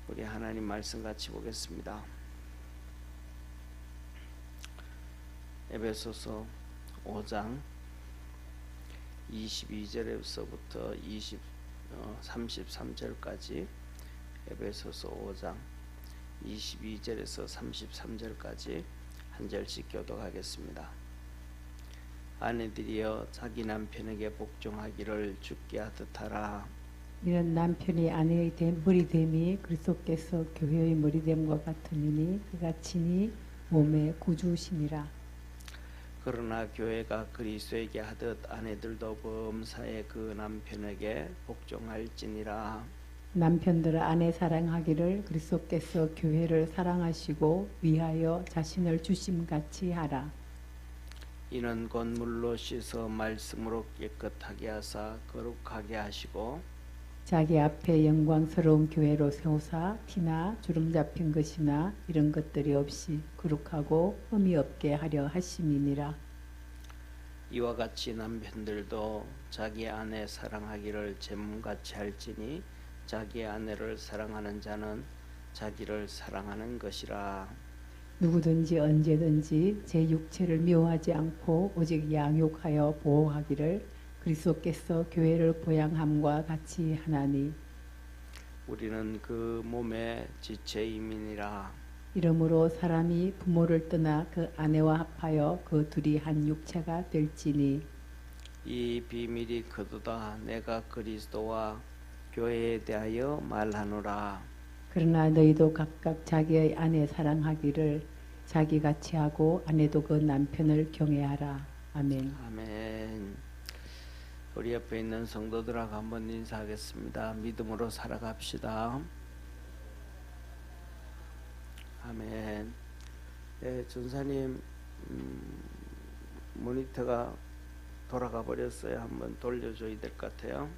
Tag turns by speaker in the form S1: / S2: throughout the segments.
S1: 우리 하나님 말씀 같이 보겠습니다. 에베소서 5장 22절에서부터 33절까지 에베소서 5장 22절에서 33절까지 한 절씩 교독하겠습니다. 아내들이여 자기 남편에게 복종하기를 주께 하듯 하라.
S2: 이는 남편이 아내의 머리됨이 그리스도께서 교회의 머리됨과 같으니 그가 친히 몸의 구주심이라.
S1: 그러나 교회가 그리스도에게 하듯 아내들도 범사에 그 남편에게 복종할지니라.
S2: 남편들은 아내 사랑하기를 그리스도께서 교회를 사랑하시고 위하여 자신을 주심같이 하라.
S1: 이는 곧 물로 씻어 말씀으로 깨끗하게 하사 거룩하게 하시고
S2: 자기 앞에 영광스러운 교회로 세우사 티나 주름 잡힌 것이나 이런 것들이 없이 거룩하고 흠이 없게 하려 하심이니라.
S1: 이와 같이 남편들도 자기 아내 사랑하기를 제 몸같이 할지니 자기 아내를 사랑하는 자는 자기를 사랑하는 것이라.
S2: 누구든지 언제든지 제 육체를 미워하지 않고 오직 양육하여 보호하기를 그리스도께서 교회를 보양함과 같이 하나니
S1: 우리는 그 몸의 지체임이니라.
S2: 이러므로 사람이 부모를 떠나 그 아내와 합하여 그 둘이 한 육체가 될지니
S1: 이 비밀이 그도다. 내가 그리스도와 교회에 대하여 말하노라.
S2: 그러나 너희도 각각 자기의 아내 사랑하기를 자기같이 하고 아내도 그 남편을 경외하라. 아멘.
S1: 아멘. 우리 옆에 있는 성도들하고 한번 인사하겠습니다. 믿음으로 살아갑시다. 아멘. 네, 전사님 모니터가 돌아가 버렸어요. 한번 돌려줘야 될 것 같아요.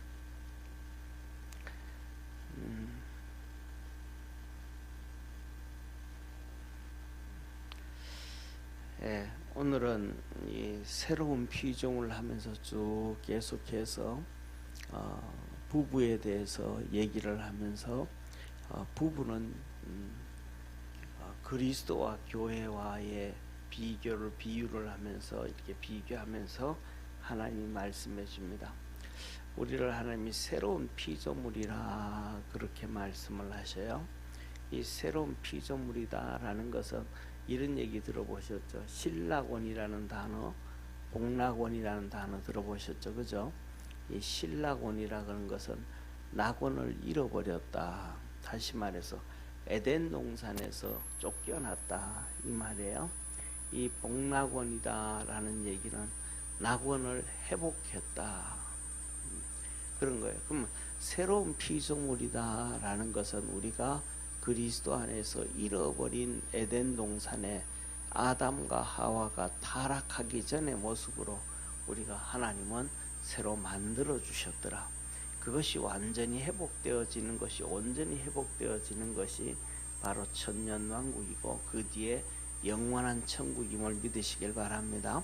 S1: 예, 오늘은 이 새로운 피종을 하면서 쭉 계속해서 부부에 대해서 얘기를 하면서 부부는 그리스도와 교회와의 비유를 하면서 이렇게 비교하면서 하나님이 말씀해 줍니다. 우리를 하나님이 새로운 피조물이라 그렇게 말씀을 하셔요. 이 새로운 피조물이다라는 것은 이런 얘기 들어보셨죠? 신락원이라는 단어, 복락원이라는 단어 들어보셨죠? 그죠? 이 신락원이라 그런 것은 낙원을 잃어버렸다. 다시 말해서 에덴 동산에서 쫓겨났다 이 말이에요. 이 복락원이다라는 얘기는 낙원을 회복했다 그런 거예요. 그럼 새로운 피조물이다라는 것은 우리가 그리스도 안에서 잃어버린 에덴 동산에 아담과 하와가 타락하기 전의 모습으로 우리가 하나님은 새로 만들어 주셨더라. 그것이 완전히 회복되어지는 것이 온전히 회복되어지는 것이 바로 천년왕국이고 그 뒤에 영원한 천국임을 믿으시길 바랍니다.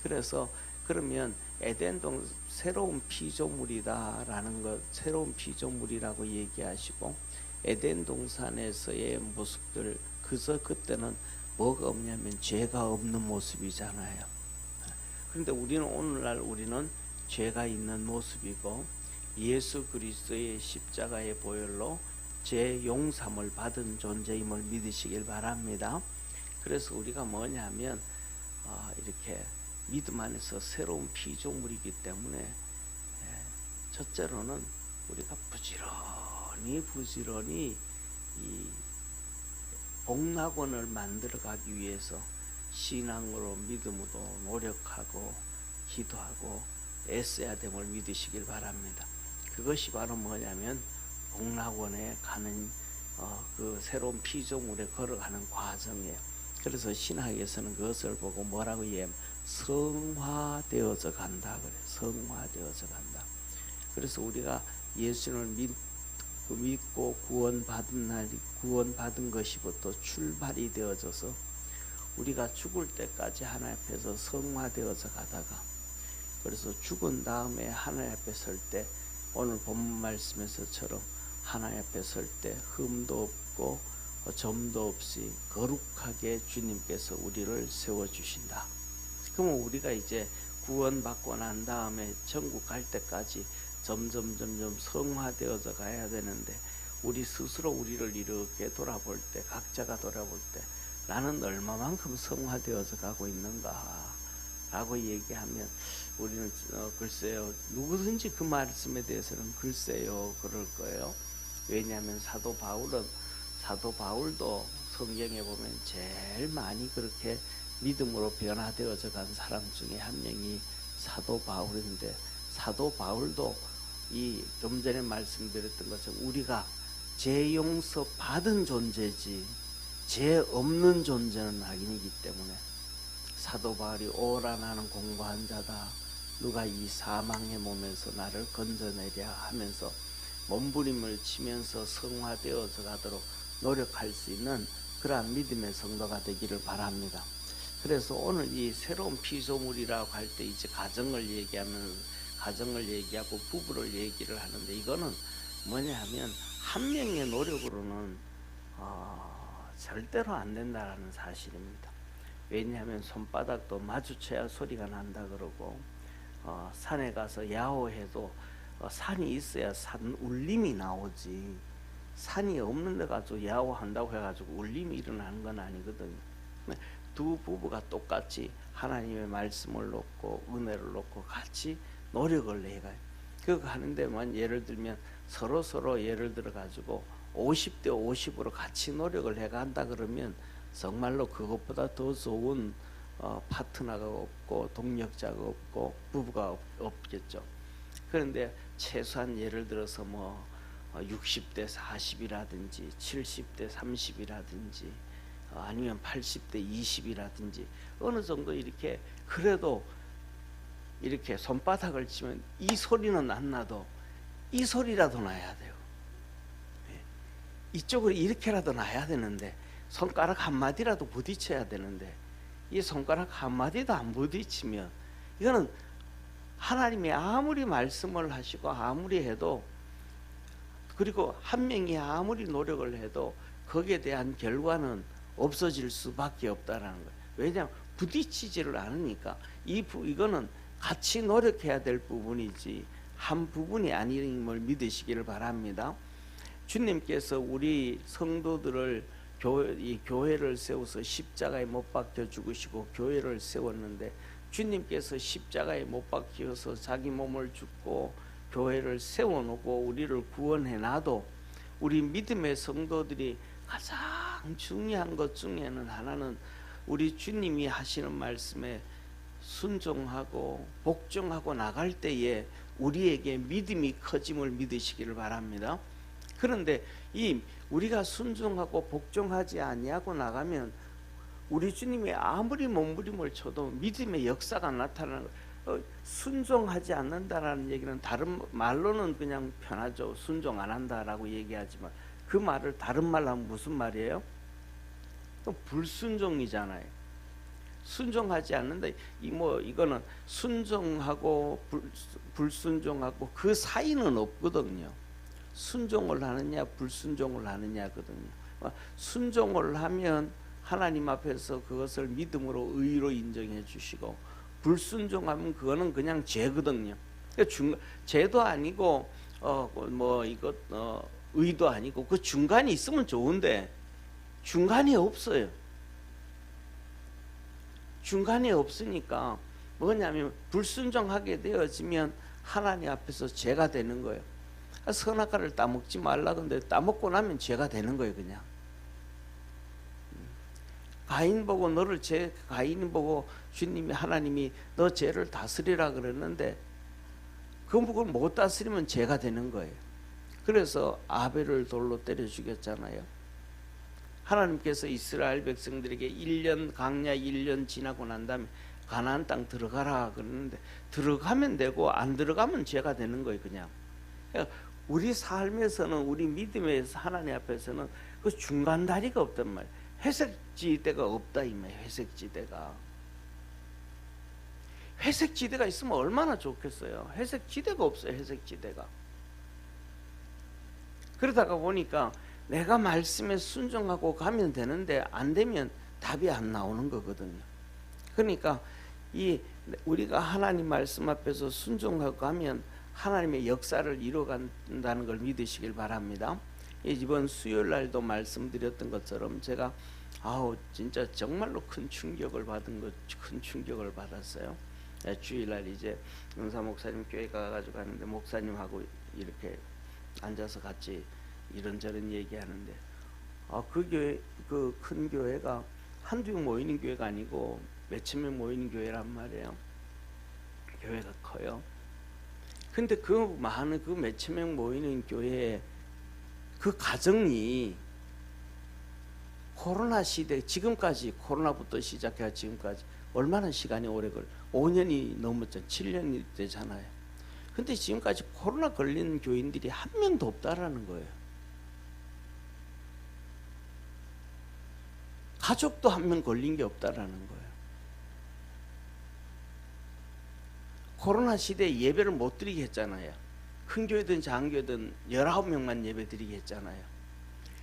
S1: 그래서 그러면 에덴 동 새로운 피조물이다라는 것, 새로운 피조물이라고 얘기하시고 에덴 동산에서의 모습들 그때는 뭐가 없냐면 죄가 없는 모습이잖아요. 그런데 오늘날 우리는 죄가 있는 모습이고 예수 그리스도의 십자가의 보혈로 죄 용서를 받은 존재임을 믿으시길 바랍니다. 그래서 우리가 뭐냐면 이렇게 믿음 안에서 새로운 피조물이기 때문에 첫째로는 우리가 부지런히 이 복락원을 만들어가기 위해서 신앙으로 믿음으로 노력하고 기도하고 애써야 됨을 믿으시길 바랍니다. 그것이 바로 뭐냐면 복락원에 가는 그 새로운 피조물에 걸어가는 과정이에요. 그래서 신학에서는 그것을 보고 뭐라고 얘기하면 성화되어져 간다 그래. 성화되어져 간다. 그래서 우리가 예수를 믿고 구원받은 것이부터 출발이 되어져서 우리가 죽을 때까지 하나님 앞에서 성화되어져 가다가 그래서 죽은 다음에 하나님 앞에 설 때 오늘 본문 말씀에서처럼 하나님 앞에 설 때 흠도 없고 점도 없이 거룩하게 주님께서 우리를 세워주신다. 그러면 우리가 이제 구원받고 난 다음에 천국 갈 때까지 점점 성화되어져 가야 되는데, 우리 스스로 우리를 이렇게 돌아볼 때, 각자가 돌아볼 때 나는 얼마만큼 성화되어져 가고 있는가 라고 얘기하면 우리는 글쎄요, 누구든지 그 말씀에 대해서는 글쎄요 그럴 거예요. 왜냐하면 사도 바울도 성경에 보면 제일 많이 그렇게 믿음으로 변화되어져 간 사람 중에 한 명이 사도 바울인데, 사도 바울도 이 좀 전에 말씀드렸던 것처럼 우리가 죄 용서 받은 존재지 죄 없는 존재는 아니기 때문에, 사도 바울이 오라 나는 공고한 자다, 누가 이 사망의 몸에서 나를 건져내랴 하면서 몸부림을 치면서 성화되어져 가도록 노력할 수 있는 그러한 믿음의 성도가 되기를 바랍니다. 그래서 오늘 이 새로운 피조물이라고 할 때 이제 가정을 얘기하고 부부를 얘기를 하는데, 이거는 뭐냐 하면 한 명의 노력으로는 절대로 안 된다는 사실입니다. 왜냐하면 손바닥도 마주쳐야 소리가 난다 그러고, 산에 가서 야호해도 산이 있어야 산 울림이 나오지, 산이 없는 데 가서 야호한다고 해가지고 울림이 일어나는 건 아니거든요. 두 부부가 똑같이 하나님의 말씀을 놓고 은혜를 놓고 같이 노력을 해가요. 그거 하는데만 예를 들면 서로 예를 들어 가지고 50대 50으로 같이 노력을 해간다 그러면 정말로 그것보다 더 좋은 파트너가 없고 동력자가 없고 부부가 없겠죠. 그런데 최소한 예를 들어서 60대 40이라든지 70대 30이라든지 아니면 80대 20이라든지 어느 정도 이렇게, 그래도 이렇게 손바닥을 치면 이 소리는 안 나도 이 소리라도 나야 돼요. 이쪽으로 이렇게라도 나야 되는데, 손가락 한마디라도 부딪혀야 되는데 이 손가락 한마디도 안 부딪히면, 이거는 하나님이 아무리 말씀을 하시고 아무리 해도, 그리고 한 명이 아무리 노력을 해도 거기에 대한 결과는 없어질 수밖에 없다라는 거예요. 왜냐하면 부딪히지를 않으니까. 이거는 같이 노력해야 될 부분이지 한 부분이 아님을 믿으시기를 바랍니다. 주님께서 우리 성도들을 이 교회를 세워서 십자가에 못 박혀 죽으시고 교회를 세웠는데, 주님께서 십자가에 못 박혀서 자기 몸을 죽고 교회를 세워놓고 우리를 구원해 놔도, 우리 믿음의 성도들이 가장 중요한 것 중에는 하나는 우리 주님이 하시는 말씀에 순종하고 복종하고 나갈 때에 우리에게 믿음이 커짐을 믿으시기를 바랍니다. 그런데 이 우리가 순종하고 복종하지 아니하고 나가면 우리 주님이 아무리 몸부림을 쳐도 믿음의 역사가 나타나는, 순종하지 않는다라는 얘기는 다른 말로는 그냥 편하죠. 순종 안 한다라고 얘기하지만 그 말을 다른 말로 하면 무슨 말이에요? 또 불순종이잖아요. 순종하지 않는다. 이거는 순종하고 불순종하고 그 사이는 없거든요. 순종을 하느냐 불순종을 하느냐거든요. 순종을 하면 하나님 앞에서 그것을 믿음으로 의로 인정해 주시고, 불순종하면 그거는 그냥 죄거든요. 죄도 아니고 의도 아니고 그 중간이 있으면 좋은데 중간이 없어요. 중간이 없으니까 뭐냐면 불순종하게 되어지면 하나님 앞에서 죄가 되는 거예요. 선악과를 따먹지 말라 근데 따먹고 나면 죄가 되는 거예요. 그냥 가인 보고 가인 보고 주님이 하나님이 너 죄를 다스리라 그랬는데 그걸 못 다스리면 죄가 되는 거예요. 그래서 아벨을 돌로 때려 죽였잖아요. 하나님께서 이스라엘 백성들에게 1년 강야 1년 지나고 난 다음에 가나안 땅 들어가라 그러는데 들어가면 되고 안 들어가면 죄가 되는 거예요. 그냥 그러니까 우리 삶에서는, 우리 믿음의 하나님 앞에서는 그 중간 다리가 없단 말이에요. 회색지대가 없다 이 말이에요. 회색지대가 있으면 얼마나 좋겠어요. 회색지대가 없어요. 회색지대가. 그러다가 보니까 내가 말씀에 순종하고 가면 되는데 안 되면 답이 안 나오는 거거든요. 그러니까 이 우리가 하나님 말씀 앞에서 순종하고 가면 하나님의 역사를 이루어간다는 걸 믿으시길 바랍니다. 이번 수요일 날도 말씀드렸던 것처럼 제가 진짜 정말로 큰 충격을 받았어요. 주일날 이제 은사 목사님 교회 가가지고 하는데 목사님하고 이렇게 앉아서 같이 이런저런 얘기하는데 그 교회, 그 큰 교회가 한두 명 모이는 교회가 아니고 몇천 명 모이는 교회란 말이에요. 교회가 커요. 근데 그 많은 그 몇천 명 모이는 교회에 그 가정이 코로나 시대, 지금까지 코로나부터 시작해서 지금까지 얼마나 시간이 오래 5년이 넘었잖아요. 7년이 되잖아요. 근데 지금까지 코로나 걸린 교인들이 한 명도 없다라는 거예요. 가족도 한 명 걸린 게 없다라는 거예요. 코로나 시대에 예배를 못 드리게 했잖아요. 큰 교회든 작은 교회든 19명만 예배 드리게 했잖아요.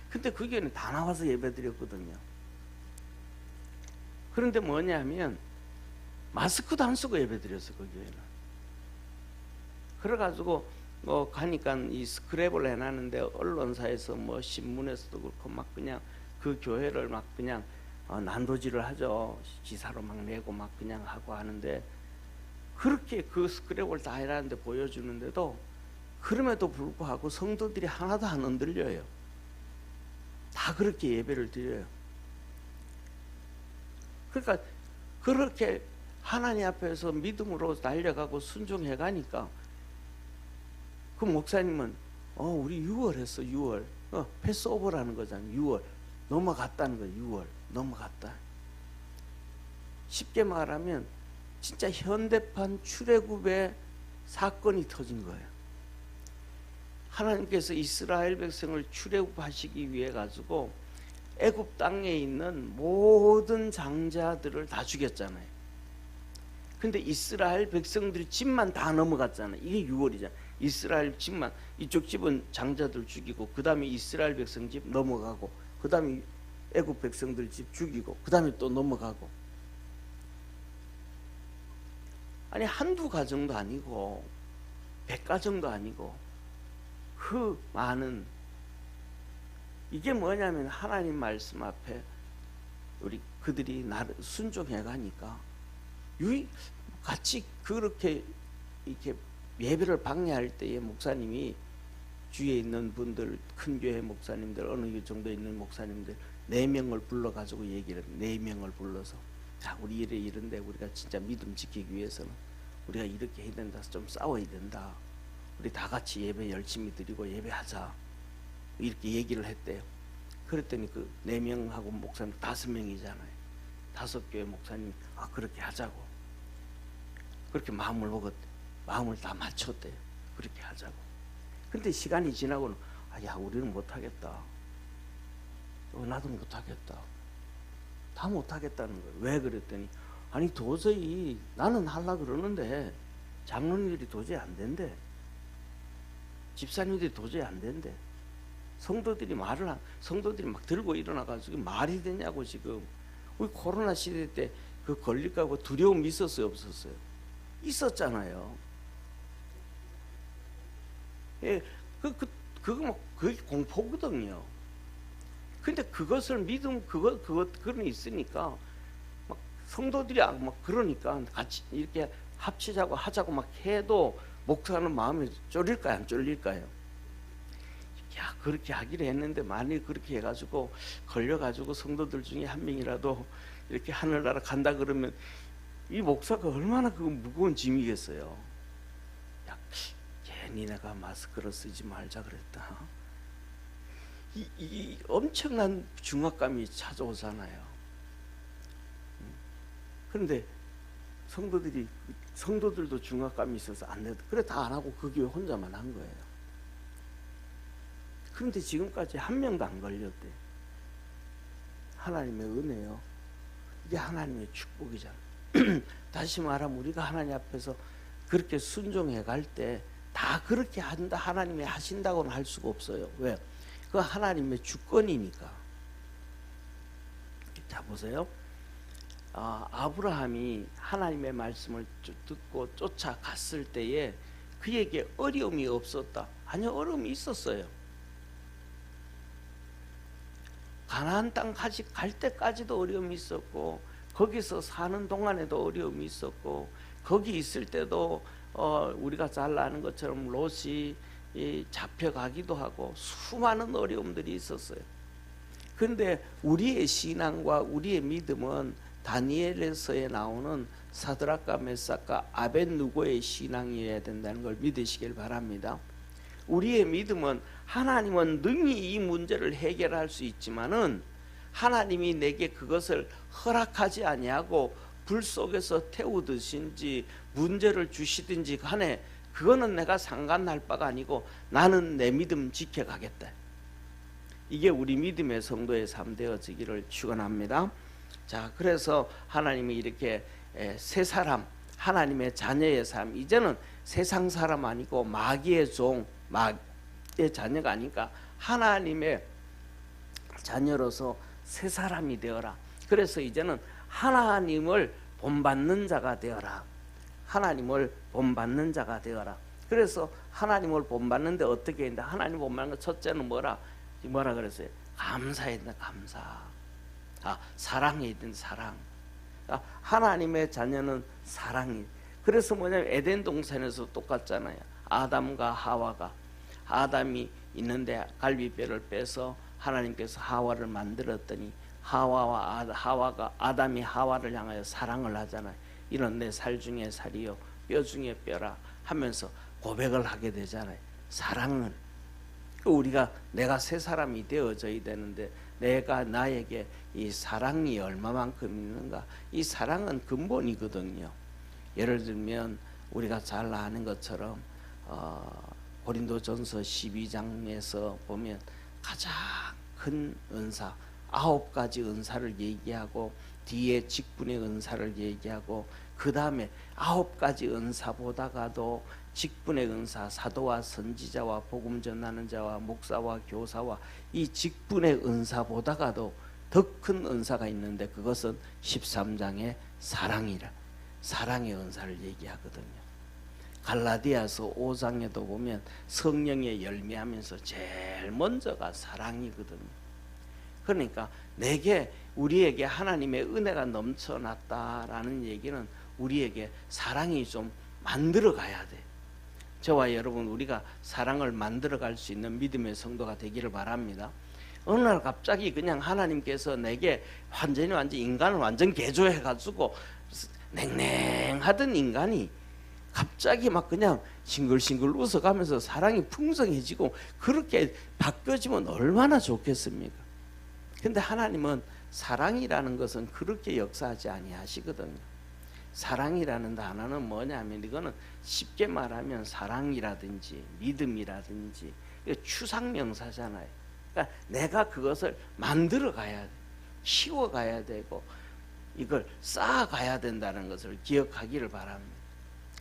S1: 근데 그 교회는 다 나와서 예배 드렸거든요. 그런데 뭐냐면 마스크도 안 쓰고 예배 드렸어요. 그 교회는. 그래가지고 가니까 이 스크랩을 해놨는데 언론사에서 신문에서도 그렇고 막 그냥 그 교회를 막 그냥 난도질을 하죠. 기사로 막 내고 막 그냥 하고 하는데, 그렇게 그 스크랩을 다 해놨는데 보여주는데도 그럼에도 불구하고 성도들이 하나도 안 흔들려요. 다 그렇게 예배를 드려요. 그러니까 그렇게 하나님 앞에서 믿음으로 달려가고 순종해 가니까 그 목사님은 우리 6월 했어. 6월 패스오버라는 거잖아요. 6월 넘어갔다는 거예요. 6월 넘어갔다. 쉽게 말하면 진짜 현대판 출애굽의 사건이 터진 거예요. 하나님께서 이스라엘 백성을 출애굽하시기 위해 가지고 애굽 땅에 있는 모든 장자들을 다 죽였잖아요. 근데 이스라엘 백성들이 집만 다 넘어갔잖아요. 이게 6월이잖아요. 이스라엘 집만, 이쪽 집은 장자들 죽이고, 그 다음에 이스라엘 백성 집 넘어가고, 그 다음에 애굽 백성들 집 죽이고, 그 다음에 또 넘어가고. 아니 한두 가정도 아니고 100가정도 아니고 그 많은, 이게 뭐냐면 하나님 말씀 앞에 우리 그들이 나를 순종해 가니까 같이 그렇게 이렇게 예배를 방해할 때에 목사님이 주위에 있는 분들, 큰 교회 목사님들, 어느 정도 있는 목사님들 4명을 불러가지고 얘기를 해요. 4명을 불러서 우리 이런데 우리가 진짜 믿음 지키기 위해서는 우리가 이렇게 해야 된다. 좀 싸워야 된다. 우리 다 같이 예배 열심히 드리고 예배하자. 이렇게 얘기를 했대요. 그랬더니 그 4명하고 목사님 5명이잖아요. 5교회 목사님이 그렇게 하자고. 그렇게 마음을 먹었대. 마음을 다 맞췄대요. 그렇게 하자고. 근데 시간이 지나고는 우리는 못하겠다. 나도 못하겠다. 다 못하겠다는 거예요. 왜 그랬더니 도저히 나는 하려고 그러는데 장로님들이 도저히 안 된대. 집사님들이 도저히 안 된대. 성도들이 막 들고 일어나가지고 말이 되냐고. 지금 우리 코로나 시대 때 그 걸릴까 고 두려움이 있었어요, 없었어요? 있었잖아요. 그거 그게 공포거든요. 근데 그것을 믿음 그런 있으니까 막 성도들이 막 그러니까 같이 이렇게 합치자고 하자고 막 해도 목사는 마음이 쫄릴까요, 안 쫄릴까요? 그렇게 하기로 했는데 만일 그렇게 해가지고 걸려가지고 성도들 중에 한 명이라도 이렇게 하늘나라 간다 그러면 이 목사가 얼마나 그 무거운 짐이겠어요. 괜히 내가 마스크를 쓰지 말자 그랬다. 이 엄청난 중압감이 찾아오잖아요. 그런데 성도들도 중압감이 있어서 안 돼. 그래 다 안 하고 그 교회 혼자만 한 거예요. 그런데 지금까지 한 명도 안 걸렸대. 하나님의 은혜요. 이게 하나님의 축복이잖아. 다시 말하면 우리가 하나님 앞에서 그렇게 순종해 갈 때 다 그렇게 한다 하나님이 하신다고는 할 수가 없어요. 왜? 그 하나님의 주권이니까. 자 보세요. 아브라함이 하나님의 말씀을 듣고 쫓아갔을 때에 그에게 어려움이 없었다. 아니요, 어려움이 있었어요. 가나안 땅까지 갈 때까지도 어려움이 있었고, 거기서 사는 동안에도 어려움이 있었고, 거기 있을 때도 우리가 잘 아는 것처럼 롯이 잡혀가기도 하고 수많은 어려움들이 있었어요. 그런데 우리의 신앙과 우리의 믿음은 다니엘에서에 나오는 사드락과 메삭과 아벳느고의 신앙이어야 된다는 걸 믿으시길 바랍니다. 우리의 믿음은 하나님은 능히 이 문제를 해결할 수 있지만은 하나님이 내게 그것을 허락하지 아니하고 불 속에서 태우듯인지 문제를 주시든지 간에 그거는 내가 상관할 바가 아니고 나는 내 믿음 지켜가겠다. 이게 우리 믿음의 성도의 삶 되어지기를 축원합니다. 자, 그래서 하나님이 이렇게 새 사람, 하나님의 자녀의 삶, 이제는 세상 사람 아니고 마귀의 종, 마귀의 자녀가 아니까 하나님의 자녀로서 새 사람이 되어라. 그래서 이제는 하나님을 본받는 자가 되어라. 하나님을 본받는 자가 되어라. 그래서 하나님을 본받는데 어떻게 했는데, 하나님 본받는 것 첫째는 뭐라 그랬어요? 감사해야 된다. 감사. 사랑해야 된다. 사랑. 하나님의 자녀는 사랑이. 그래서 뭐냐면 에덴 동산에서 똑같잖아요. 아담과 하와가, 아담이 있는데 갈비뼈를 빼서 하나님께서 하와를 만들었더니 하와가 아담이 하와를 향하여 사랑을 하잖아요. 이런 내 살 중에 살이요 뼈 중에 뼈라 하면서 고백을 하게 되잖아요. 사랑은 우리가 내가 새 사람이 되어져야 되는데, 내가 나에게 이 사랑이 얼마만큼 있는가, 이 사랑은 근본이거든요. 예를 들면 우리가 잘 아는 것처럼 고린도전서 12장에서 보면 가장 큰 은사 9가지 은사를 얘기하고, 뒤에 직분의 은사를 얘기하고, 그 다음에 9가지 은사보다가도 직분의 은사, 사도와 선지자와 복음 전하는 자와 목사와 교사와 이 직분의 은사보다가도 더 큰 은사가 있는데, 그것은 13장의 사랑이라, 사랑의 은사를 얘기하거든요. 갈라디아서 5장에도 보면 성령의 열매하면서 제일 먼저가 사랑이거든요. 그러니까 우리에게 하나님의 은혜가 넘쳐났다라는 얘기는 우리에게 사랑이 좀 만들어 가야 돼. 저와 여러분, 우리가 사랑을 만들어 갈 수 있는 믿음의 성도가 되기를 바랍니다. 어느 날 갑자기 그냥 하나님께서 내게 완전 인간을 완전 개조해 가지고 냉랭하던 인간이 갑자기 막 그냥 싱글싱글 웃어가면서 사랑이 풍성해지고 그렇게 바뀌어지면 얼마나 좋겠습니까? 근데 하나님은 사랑이라는 것은 그렇게 역사하지 아니하시거든요. 사랑이라는 단어는 뭐냐면, 이거는 쉽게 말하면 사랑이라든지 믿음이라든지 추상명사잖아요. 그러니까 내가 그것을 만들어 가야 돼, 키워 가야 되고 이걸 쌓아 가야 된다는 것을 기억하기를 바랍니다.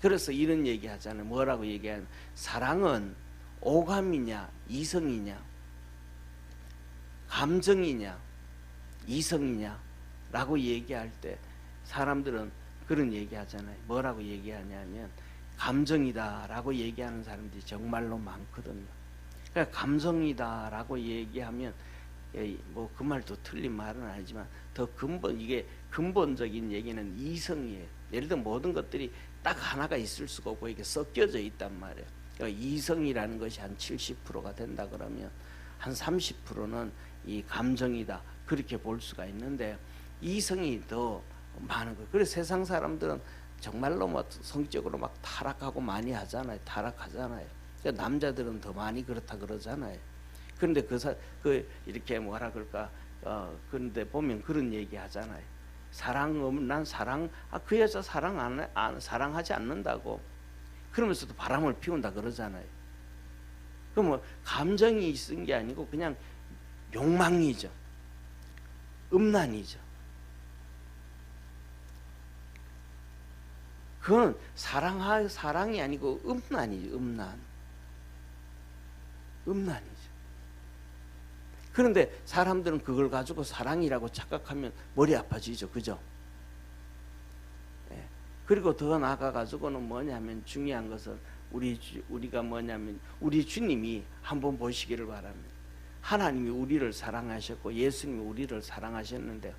S1: 그래서 이런 얘기 하잖아요. 뭐라고 얘기하냐면, 사랑은 오감이냐 이성이냐, 감정이냐 이성이냐 라고 얘기할 때 사람들은 그런 얘기 하잖아요. 뭐라고 얘기하냐면 감정이다 라고 얘기하는 사람들이 정말로 많거든요. 그러니까 감정이다 라고 얘기하면 뭐 그 말도 틀린 말은 아니지만 더 이게 근본적인 얘기는 이성이에요. 예를 들어 모든 것들이 딱 하나가 있을 수가 없고 이게 섞여져 있단 말이에요. 그러니까 이성이라는 것이 한 70%가 된다 그러면 한 30%는 이 감정이다 그렇게 볼 수가 있는데, 이성이 더 많은 거예요. 그래서 세상 사람들은 정말로 뭐 성적으로 막 타락하고 많이 하잖아요. 타락하잖아요. 그러니까 남자들은 더 많이 그렇다 그러잖아요. 그런데 이렇게 뭐라 그럴까, 그런데 보면 그런 얘기 하잖아요. 그 여자 사랑하지 않는다고 그러면서도 바람을 피운다 그러잖아요. 그럼 뭐 감정이 있은 게 아니고 그냥 욕망이죠. 음란이죠. 그건 사랑이 아니고 음란이죠. 음란. 음란이죠. 그런데 사람들은 그걸 가지고 사랑이라고 착각하면 머리 아파지죠. 그죠? 예. 그리고 더 나아가 가지고는 뭐냐면 중요한 것은 우리가 뭐냐면 우리 주님이 한번 보시기를 바랍니다. 하나님이 우리를 사랑하셨고 예수님이 우리를 사랑하셨는데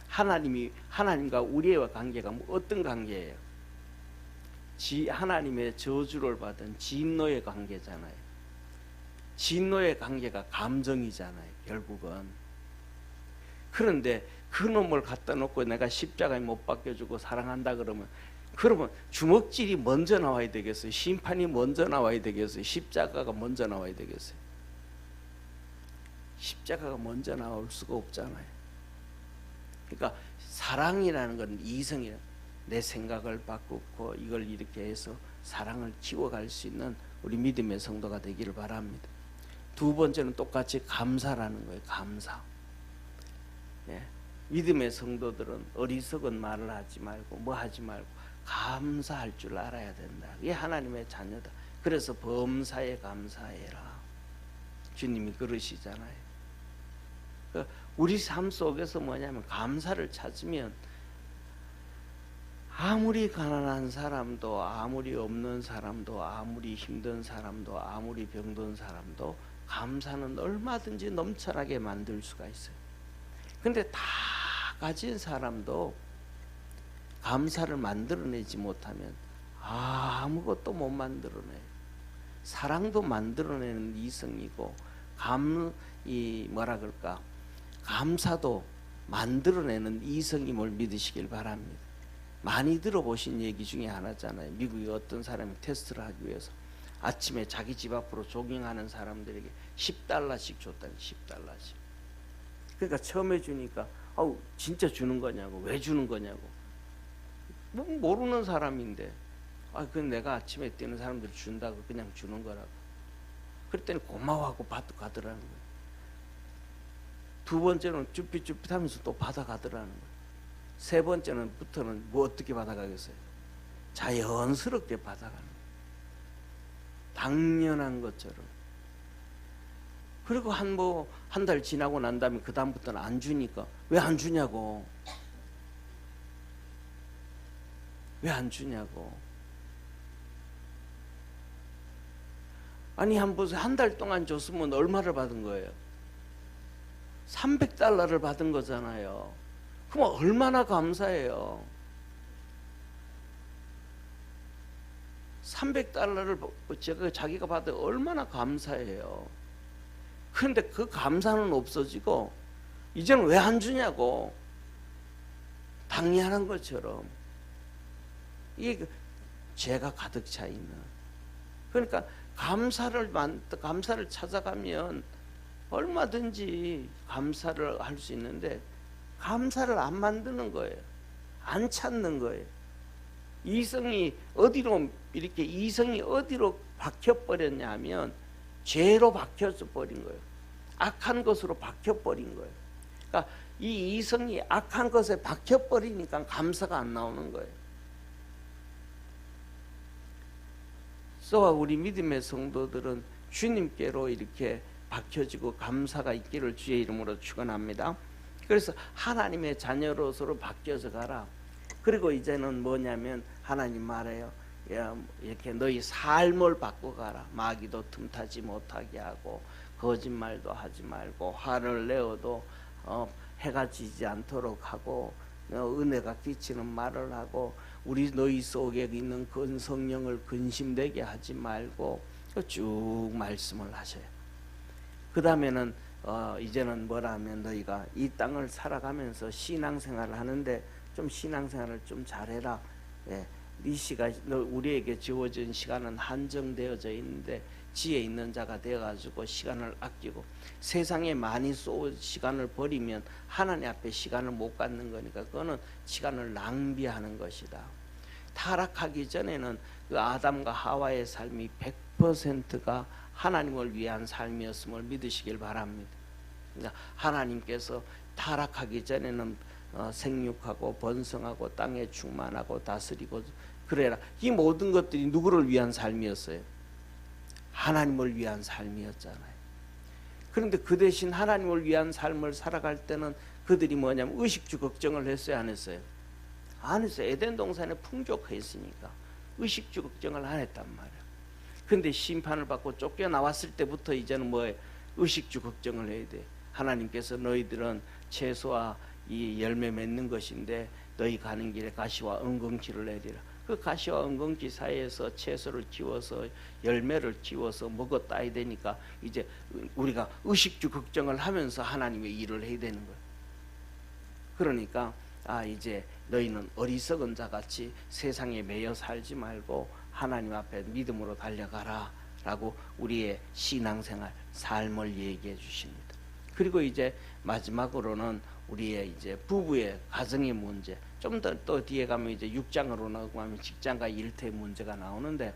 S1: 하나님과 우리의 관계가 어떤 관계예요? 하나님의 저주를 받은 진노의 관계잖아요. 진노의 관계가 감정이잖아요, 결국은. 그런데 그 놈을 갖다 놓고 내가 십자가에 못 박혀주고 사랑한다 그러면 주먹질이 먼저 나와야 되겠어요? 심판이 먼저 나와야 되겠어요? 십자가가 먼저 나와야 되겠어요? 십자가가 먼저 나올 수가 없잖아요. 그러니까 사랑이라는 건 이성이에요. 내 생각을 바꾸고 이걸 이렇게 해서 사랑을 키워갈 수 있는 우리 믿음의 성도가 되기를 바랍니다. 두 번째는 똑같이 감사라는 거예요. 감사. 예. 믿음의 성도들은 어리석은 말을 하지 말고 뭐 하지 말고 감사할 줄 알아야 된다. 이게 하나님의 자녀다. 그래서 범사에 감사해라. 주님이 그러시잖아요. 우리 삶 속에서 뭐냐면 감사를 찾으면 아무리 가난한 사람도 아무리 없는 사람도 아무리 힘든 사람도 아무리 병든 사람도 감사는 얼마든지 넘쳐나게 만들 수가 있어요. 근데 다 가진 사람도 감사를 만들어내지 못하면 아무것도 못 만들어내요. 사랑도 만들어내는 이성이고 감사도 만들어내는 이성임을 믿으시길 바랍니다. 많이 들어보신 얘기 중에 하나잖아요. 미국의 어떤 사람이 테스트를 하기 위해서 아침에 자기 집 앞으로 조깅하는 사람들에게 $10씩 줬다니. $10씩. 그러니까 처음에 주니까 진짜 주는 거냐고, 왜 주는 거냐고. 뭐 모르는 사람인데 그건 내가 아침에 뛰는 사람들 준다고 그냥 주는 거라고. 그랬더니 고마워하고 받아가더라는 거예요. 두 번째는 쭈삣쭈삣하면서 또 받아가더라는 거예요. 세 번째는부터는 뭐 어떻게 받아가겠어요? 자연스럽게 받아가는 거예요. 당연한 것처럼. 그리고 한 달 지나고 난 다음에 그 다음부터는 안 주니까 왜 안 주냐고. 왜 안 주냐고. 아니 한 달 동안 줬으면 얼마를 받은 거예요? $300를 받은 거잖아요. 그럼 얼마나 감사해요. $300를 자기가 받아 얼마나 감사해요. 그런데 그 감사는 없어지고 이제는 왜 안 주냐고. 당연한 것처럼. 이게 죄가 가득 차 있는. 그러니까 감사를 찾아가면 얼마든지 감사를 할 수 있는데 감사를 안 만드는 거예요. 안 찾는 거예요. 이성이 어디로 박혀버렸냐 하면 죄로 박혀져 버린 거예요. 악한 것으로 박혀버린 거예요. 그러니까 이 이성이 악한 것에 박혀버리니까 감사가 안 나오는 거예요. 그래서 우리 믿음의 성도들은 주님께로 이렇게 박혀지고 감사가 있기를 주의 이름으로 축원합니다. 그래서 하나님의 자녀로서로 바뀌어서 가라. 그리고 이제는 뭐냐면 하나님 말해요. 이렇게 너희 삶을 바꿔가라. 마귀도 틈타지 못하게 하고 거짓말도 하지 말고 화를 내어도 해가 지지 않도록 하고 은혜가 끼치는 말을 하고 너희 속에 있는 성령을 근심되게 하지 말고 쭉 말씀을 하셔요. 그 다음에는 이제는 뭐라 하면 너희가 이 땅을 살아가면서 신앙생활을 하는데 좀 신앙생활을 좀 잘해라. 예, 우리에게 주어진 시간은 한정되어져 있는데 지혜 있는 자가 되어가지고 시간을 아끼고 세상에 많이 시간을 버리면 하나님 앞에 시간을 못 갖는 거니까 그거는 시간을 낭비하는 것이다. 타락하기 전에는 그 아담과 하와의 삶이 100%가 하나님을 위한 삶이었음을 믿으시길 바랍니다. 그러니까 하나님께서 타락하기 전에는 생육하고 번성하고 땅에 충만하고 다스리고 그래라. 이 모든 것들이 누구를 위한 삶이었어요? 하나님을 위한 삶이었잖아요. 그런데 그 대신 하나님을 위한 삶을 살아갈 때는 그들이 뭐냐면 의식주 걱정을 했어요, 안 했어요? 안 했어요. 에덴 동산에 풍족했으니까 의식주 걱정을 안 했단 말이에요. 근데 심판을 받고 쫓겨나왔을 때부터 이제는 뭐 의식주 걱정을 해야 돼. 하나님께서 너희들은 채소와 이 열매 맺는 것인데 너희 가는 길에 가시와 엉겅퀴를 내리라. 그 가시와 엉겅퀴 사이에서 채소를 키워서 열매를 키워서 먹어 따야 되니까 이제 우리가 의식주 걱정을 하면서 하나님의 일을 해야 되는 거예요. 그러니까 이제 너희는 어리석은 자같이 세상에 매여 살지 말고 하나님 앞에 믿음으로 달려가라 라고 우리의 신앙생활 삶을 얘기해 주십니다. 그리고 이제 마지막으로는 우리의 이제 부부의 가정의 문제, 좀 더 또 뒤에 가면 이제 6장으로 나가면 직장과 일터의 문제가 나오는데,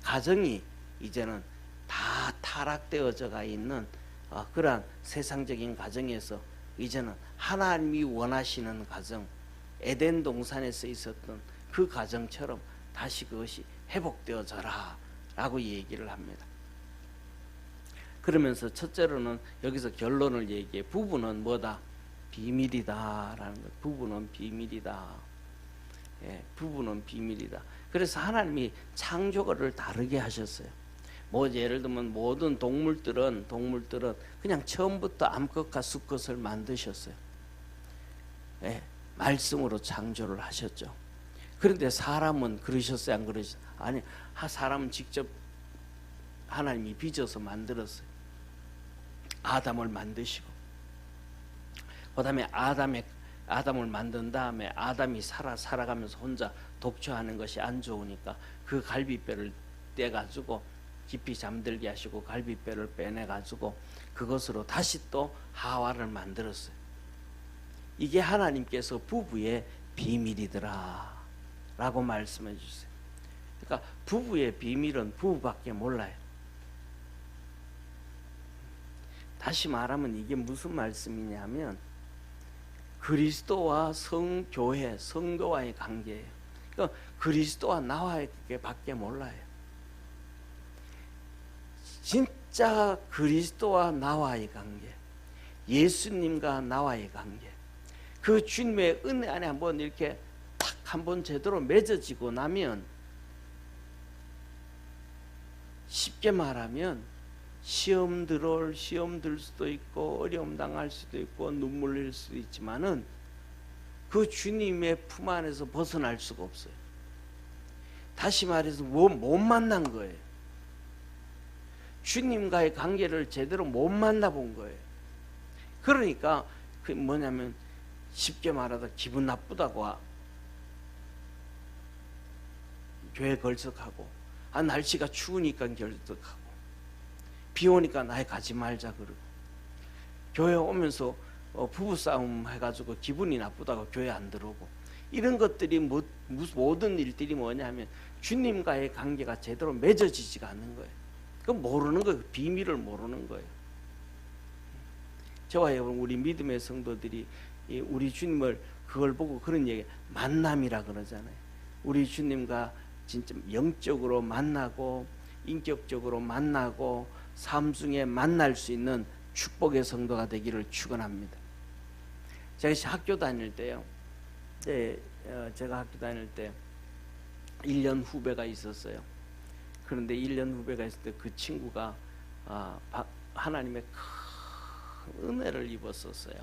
S1: 가정이 이제는 다 타락되어져가 있는 그러한 세상적인 가정에서 이제는 하나님이 원하시는 가정, 에덴 동산에서 있었던 그 가정처럼 다시 그것이 회복되어져라 라고 얘기를 합니다. 그러면서 첫째로는 여기서 결론을 얘기해. 부부는 뭐다? 비밀이다 라는 것. 부부는 비밀이다. 예, 부부는 비밀이다. 그래서 하나님이 창조를 다르게 하셨어요. 뭐 예를 들면 모든 동물들은 그냥 처음부터 암컷과 수컷을 만드셨어요. 예, 말씀으로 창조를 하셨죠. 그런데 사람은 그러셨어요, 안 그러셨어요? 아니, 사람은 직접 하나님이 빚어서 만들었어요. 아담을 만드시고, 그 다음에 아담을 만든 다음에 아담이 살아가면서 혼자 독처하는 것이 안 좋으니까 그 갈비뼈를 떼가지고 깊이 잠들게 하시고 갈비뼈를 빼내가지고 그것으로 다시 또 하와를 만들었어요. 이게 하나님께서 부부의 비밀이더라 라고 말씀해 주세요. 그러니까 부부의 비밀은 부부밖에 몰라요. 다시 말하면 이게 무슨 말씀이냐면 그리스도와 성교회, 성도와의 관계예요. 그러니까 그리스도와 나와의 밖에 몰라요. 진짜 그리스도와 나와의 관계, 예수님과 나와의 관계, 그 주님의 은혜 안에 한번 이렇게 탁 한번 제대로 맺어지고 나면, 쉽게 말하면 시험 들 수도 있고 어려움 당할 수도 있고 눈물 흘릴 수도 있지만은 그 주님의 품 안에서 벗어날 수가 없어요. 다시 말해서 못 만난 거예요. 주님과의 관계를 제대로 못 만나본 거예요. 그러니까 그 뭐냐면 쉽게 말하다 기분 나쁘다고 교회 걸석하고, 날씨가 추우니까 결석하고, 비 오니까 나에 가지 말자 그러고, 교회 오면서 부부싸움 해가지고 기분이 나쁘다고 교회 안 들어오고, 이런 것들이 모든 일들이 뭐냐면 주님과의 관계가 제대로 맺어지지가 않는 거예요. 그 모르는 거예요. 비밀을 모르는 거예요. 저와 여러분, 우리 믿음의 성도들이 우리 주님을 그걸 보고 그런 얘기, 만남이라 그러잖아요. 우리 주님과 진짜 영적으로 만나고 인격적으로 만나고 삶 중에 만날 수 있는 축복의 성도가 되기를 축원합니다. 제가 학교 다닐 때요, 제가 학교 다닐 때 1년 후배가 있었어요. 그런데 1년 후배가 있을 때 그 친구가 하나님의 큰 은혜를 입었었어요.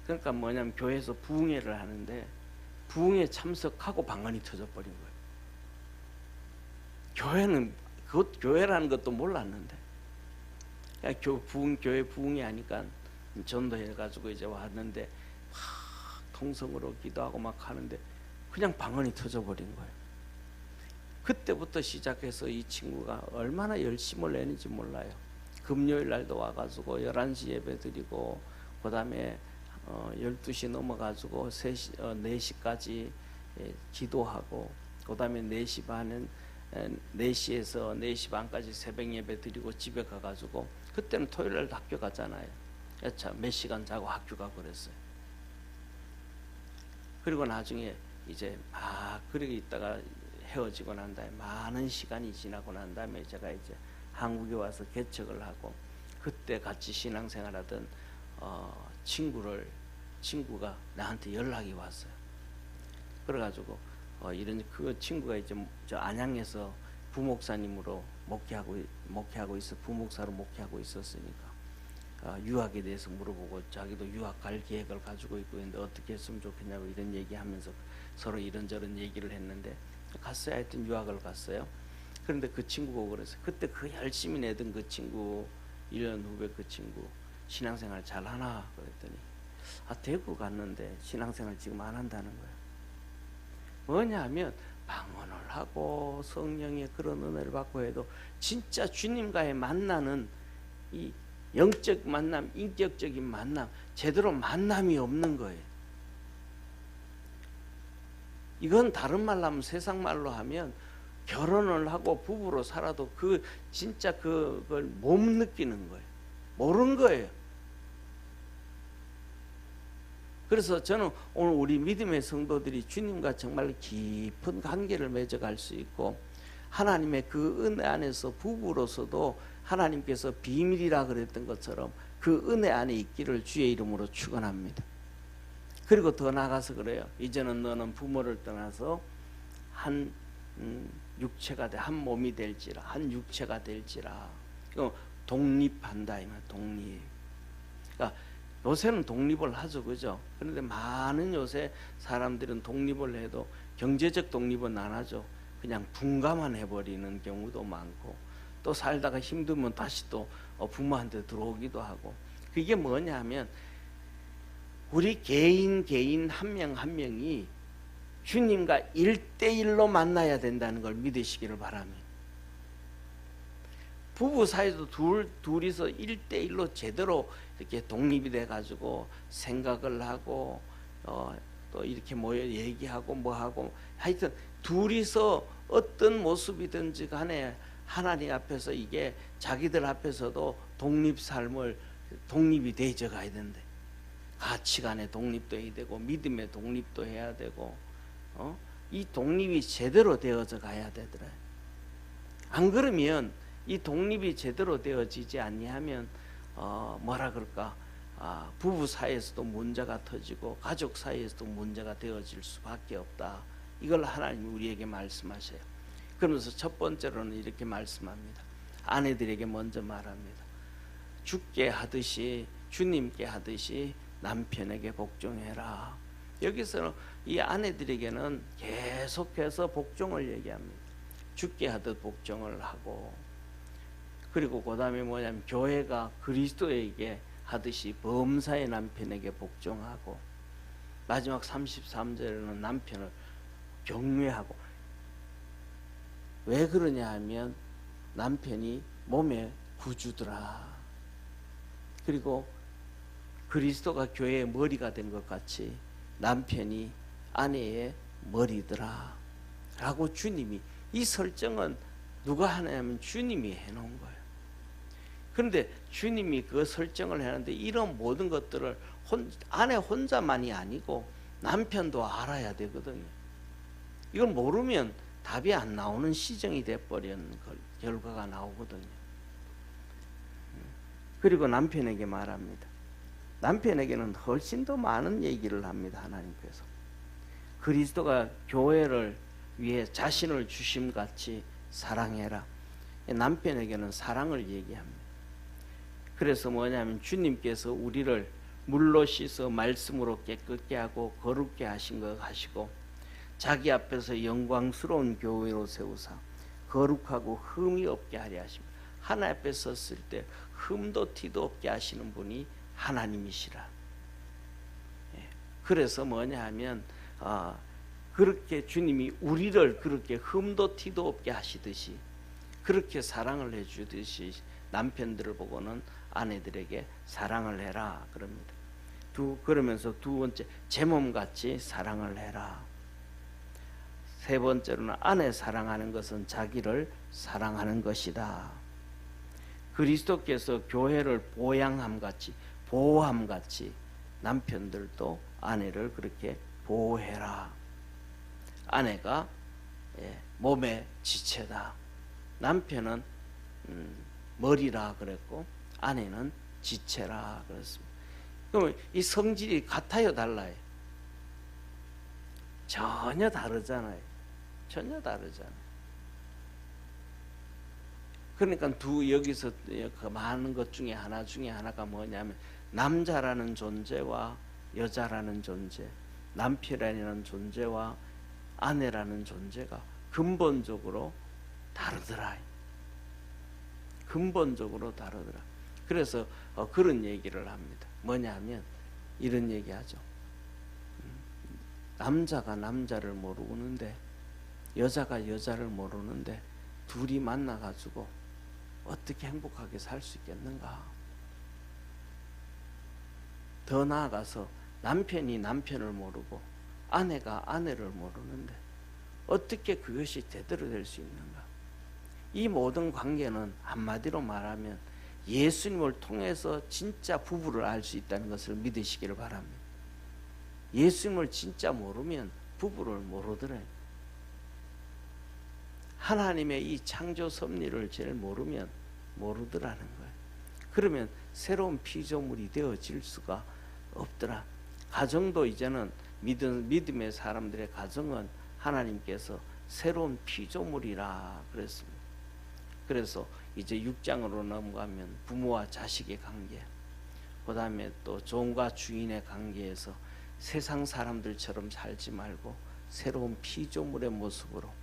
S1: 그러니까 뭐냐면 교회에서 부흥회를 하는데 부흥회 참석하고 방언이 터져버린 거예요. 교회는 그것 교회라는 것도 몰랐는데, 교회 부흥회 하니까 전도해가지고 이제 왔는데 막 통성으로 기도하고 막 하는데 그냥 방언이 터져버린 거예요. 그때부터 시작해서 이 친구가 얼마나 열심을 내는지 몰라요. 금요일 날도 와가지고 11시 예배 드리고, 그 다음에 12시 넘어가지고 4시까지 기도하고, 그 다음에 4시 반은 4시에서 4시 반까지 새벽 예배 드리고 집에 가가지고, 그때는 토요일 날 학교 가잖아요. 몇 시간 자고 학교 가고 그랬어요. 그리고 나중에 이제 그러고 있다가 헤어지고 난 다음에 많은 시간이 지나고 난 다음에 제가 이제 한국에 와서 개척을 하고 그때 같이 신앙생활하던 친구가 나한테 연락이 왔어요. 그래가지고 이런 그 친구가 이제 저 안양에서 부목사님으로 목회하고 있어 부목사로 목회하고 있었으니까 유학에 대해서 물어보고 자기도 유학 갈 계획을 가지고 있고 있는데 어떻게 했으면 좋겠냐고 이런 얘기하면서 서로 이런저런 얘기를 했는데 갔어요. 하여튼 유학을 갔어요. 그런데 그 친구 보고 그랬어요. 그때 그 열심히 내던 그 친구 1년 후배 그 친구 신앙생활 잘하나 그랬더니 대구 갔는데 신앙생활 지금 안 한다는 거예요. 뭐냐 하면 방언을 하고 성령의 그런 은혜를 받고 해도 진짜 주님과의 만나는 이 영적 만남, 인격적인 만남, 제대로 만남이 없는 거예요. 이건 다른 말로 하면 세상 말로 하면 결혼을 하고 부부로 살아도 그 진짜 그걸 못 느끼는 거예요. 모르는 거예요. 그래서 저는 오늘 우리 믿음의 성도들이 주님과 정말 깊은 관계를 맺어갈 수 있고 하나님의 그 은혜 안에서 부부로서도 하나님께서 비밀이라 그랬던 것처럼 그 은혜 안에 있기를 주의 이름으로 축원합니다. 그리고 더 나아가서 그래요. 이제는 너는 부모를 떠나서 한 육체가 돼, 한 몸이 될지라, 한 육체가 될지라. 독립한다 이 말, 독립. 그러니까 요새는 독립을 하죠, 그죠? 그런데 많은 요새 사람들은 독립을 해도 경제적 독립은 안 하죠. 그냥 분가만 해버리는 경우도 많고 또 살다가 힘들면 다시 또 부모한테 들어오기도 하고 그게 뭐냐 하면 우리 개인 한 명 한 명이 주님과 1대1로 만나야 된다는 걸 믿으시기를 바랍니다. 부부 사이도 둘이서 1대1로 제대로 이렇게 독립이 돼가지고 생각을 하고 또 이렇게 모여 얘기하고 뭐하고 하여튼 둘이서 어떤 모습이든지 간에 하나님 앞에서 이게 자기들 앞에서도 독립이 되져 가야 된대. 가치관의 독립도 해야 되고 믿음의 독립도 해야 되고 이 독립이 제대로 되어져 가야 되더라. 안 그러면 이 독립이 제대로 되어지지 아니하면 뭐라 그럴까 부부 사이에서도 문제가 터지고 가족 사이에서도 문제가 되어질 수밖에 없다. 이걸 하나님이 우리에게 말씀하셔요. 그러면서 첫 번째로는 이렇게 말씀합니다. 아내들에게 먼저 말합니다. 주께 하듯이 주님께 하듯이 남편에게 복종해라. 여기서는 이 아내들에게는 계속해서 복종을 얘기합니다. 주께 하듯 복종을 하고 그리고 그 다음에 뭐냐면 교회가 그리스도에게 하듯이 범사의 남편에게 복종하고 마지막 33절에는 남편을 경외하고 왜 그러냐 하면 남편이 몸의 구주더라. 그리고 그리스도가 교회의 머리가 된 것 같이 남편이 아내의 머리더라 라고 주님이 이 설정은 누가 하냐면 주님이 해놓은 거예요. 그런데 주님이 그 설정을 해놨는데 이런 모든 것들을 아내 혼자만이 아니고 남편도 알아야 되거든요. 이걸 모르면 답이 안 나오는 시정이 돼버리는 결과가 나오거든요. 그리고 남편에게 말합니다. 남편에게는 훨씬 더 많은 얘기를 합니다. 하나님께서 그리스도가 교회를 위해 자신을 주심같이 사랑해라. 남편에게는 사랑을 얘기합니다. 그래서 뭐냐면 주님께서 우리를 물로 씻어 말씀으로 깨끗게 하고 거룩게 하신 것 하시고 자기 앞에서 영광스러운 교회로 세우사 거룩하고 흠이 없게 하려 하십니다. 하나님 앞에 섰을 때 흠도 티도 없게 하시는 분이 하나님이시라. 그래서 뭐냐 하면 그렇게 주님이 우리를 그렇게 흠도 티도 없게 하시듯이 그렇게 사랑을 해주듯이 남편들을 보고는 아내들에게 사랑을 해라 그럽니다. 그러면서 두 번째 제 몸같이 사랑을 해라. 세 번째로는 아내 사랑하는 것은 자기를 사랑하는 것이다. 그리스도께서 교회를 보양함같이 보호함같이 남편들도 아내를 그렇게 보호해라. 아내가 몸의 지체다. 남편은 머리라 그랬고 아내는 지체라 그랬습니다. 그러면 이 성질이 같아요, 달라요? 전혀 다르잖아요. 전혀 다르잖아요. 그러니까 여기서 그 많은 것 중에 하나가 뭐냐면 남자라는 존재와 여자라는 존재, 남편이라는 존재와 아내라는 존재가 근본적으로 다르더라. 근본적으로 다르더라. 그래서 그런 얘기를 합니다. 뭐냐면 이런 얘기하죠. 남자가 남자를 모르는데 여자가 여자를 모르는데 둘이 만나가지고 어떻게 행복하게 살 수 있겠는가? 더 나아가서 남편이 남편을 모르고 아내가 아내를 모르는데 어떻게 그것이 제대로 될 수 있는가? 이 모든 관계는 한마디로 말하면 예수님을 통해서 진짜 부부를 알 수 있다는 것을 믿으시기를 바랍니다. 예수님을 진짜 모르면 부부를 모르더래요. 하나님의 이 창조 섭리를 제일 모르면 모르더라는 거예요. 그러면 새로운 피조물이 되어질 수가 없더라. 가정도 이제는 믿음의 사람들의 가정은 하나님께서 새로운 피조물이라 그랬습니다. 그래서 이제 6장으로 넘어가면 부모와 자식의 관계, 그 다음에 또 종과 주인의 관계에서 세상 사람들처럼 살지 말고 새로운 피조물의 모습으로,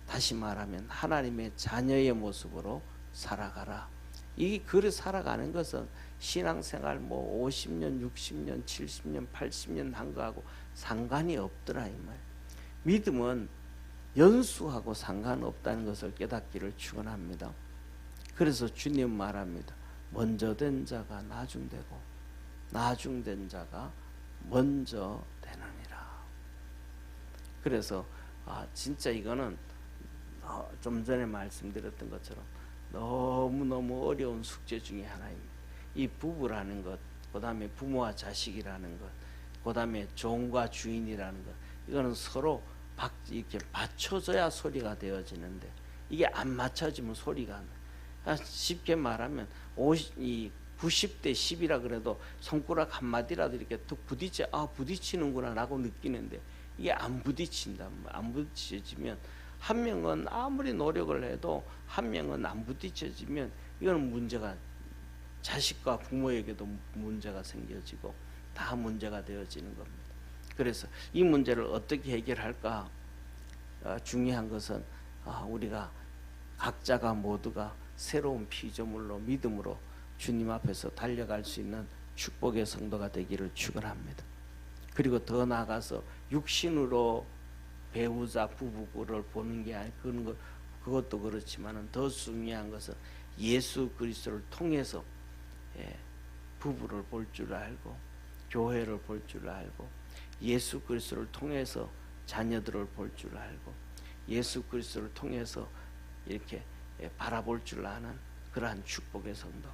S1: 다시 말하면 하나님의 자녀의 모습으로 살아가라. 이 글을 살아가는 것은 신앙생활 50년, 60년, 70년, 80년 한 거하고 상관이 없더라 이 말. 믿음은 연수하고 상관없다는 것을 깨닫기를 축원합니다. 그래서 주님 말합니다. 먼저 된 자가 나중되고 나중된 자가 먼저 되느니라. 그래서 진짜 이거는 좀 전에 말씀드렸던 것처럼 너무너무 어려운 숙제 중에 하나입니다. 이 부부라는 것, 그 다음에 부모와 자식이라는 것, 그 다음에 종과 주인이라는 것, 이거는 서로 이렇게 맞춰져야 소리가 되어지는데 이게 안 맞춰지면 소리가 안 나. 쉽게 말하면 90대 10이라 그래도 손가락 한마디라도 이렇게 툭 부딪히는구나 라고 느끼는데 이게 안 부딪힌다. 안 부딪혀지면 한 명은 아무리 노력을 해도 한 명은 안 부딪혀지면 이거는 문제가, 자식과 부모에게도 문제가 생겨지고 다 문제가 되어지는 겁니다. 그래서 이 문제를 어떻게 해결할까? 중요한 것은 우리가 각자가 모두가 새로운 피조물로 믿음으로 주님 앞에서 달려갈 수 있는 축복의 성도가 되기를 축원합니다. 그리고 더 나아가서 육신으로 배우자 부부를 보는 게 아니고 그것도 그렇지만은 더 중요한 것은 예수 그리스도를 통해서 부부를 볼 줄 알고 교회를 볼 줄 알고 예수 그리스도를 통해서 자녀들을 볼 줄 알고 예수 그리스도를 통해서 이렇게 바라볼 줄 아는 그러한 축복의 성도.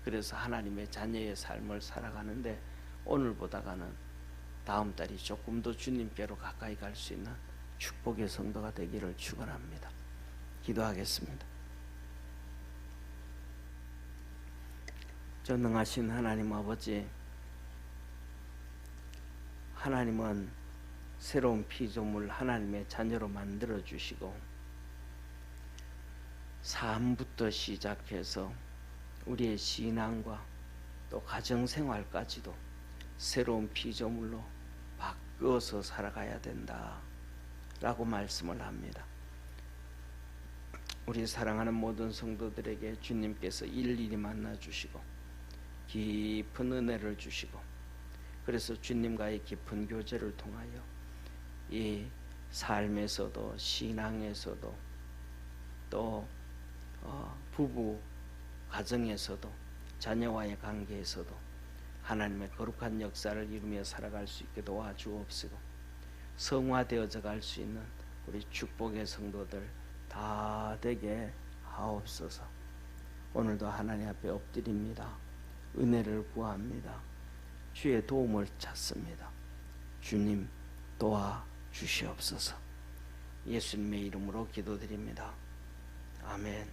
S1: 그래서 하나님의 자녀의 삶을 살아가는데 오늘보다가는 다음 달이 조금 더 주님께로 가까이 갈 수 있는 축복의 성도가 되기를 축원합니다. 기도하겠습니다. 전능하신 하나님 아버지, 하나님은 새로운 피조물 하나님의 자녀로 만들어 주시고 삶부터 시작해서 우리의 신앙과 또 가정생활까지도 새로운 피조물로 바꾸어서 살아가야 된다 라고 말씀을 합니다. 우리 사랑하는 모든 성도들에게 주님께서 일일이 만나 주시고 깊은 은혜를 주시고, 그래서 주님과의 깊은 교제를 통하여 이 삶에서도 신앙에서도 또 부부 가정에서도 자녀와의 관계에서도 하나님의 거룩한 역사를 이루며 살아갈 수 있게 도와주옵시고, 성화되어져 갈 수 있는 우리 축복의 성도들 다 되게 하옵소서. 오늘도 하나님 앞에 엎드립니다. 은혜를 구합니다. 주의 도움을 찾습니다. 주님 도와주시옵소서. 예수님의 이름으로 기도드립니다. 아멘.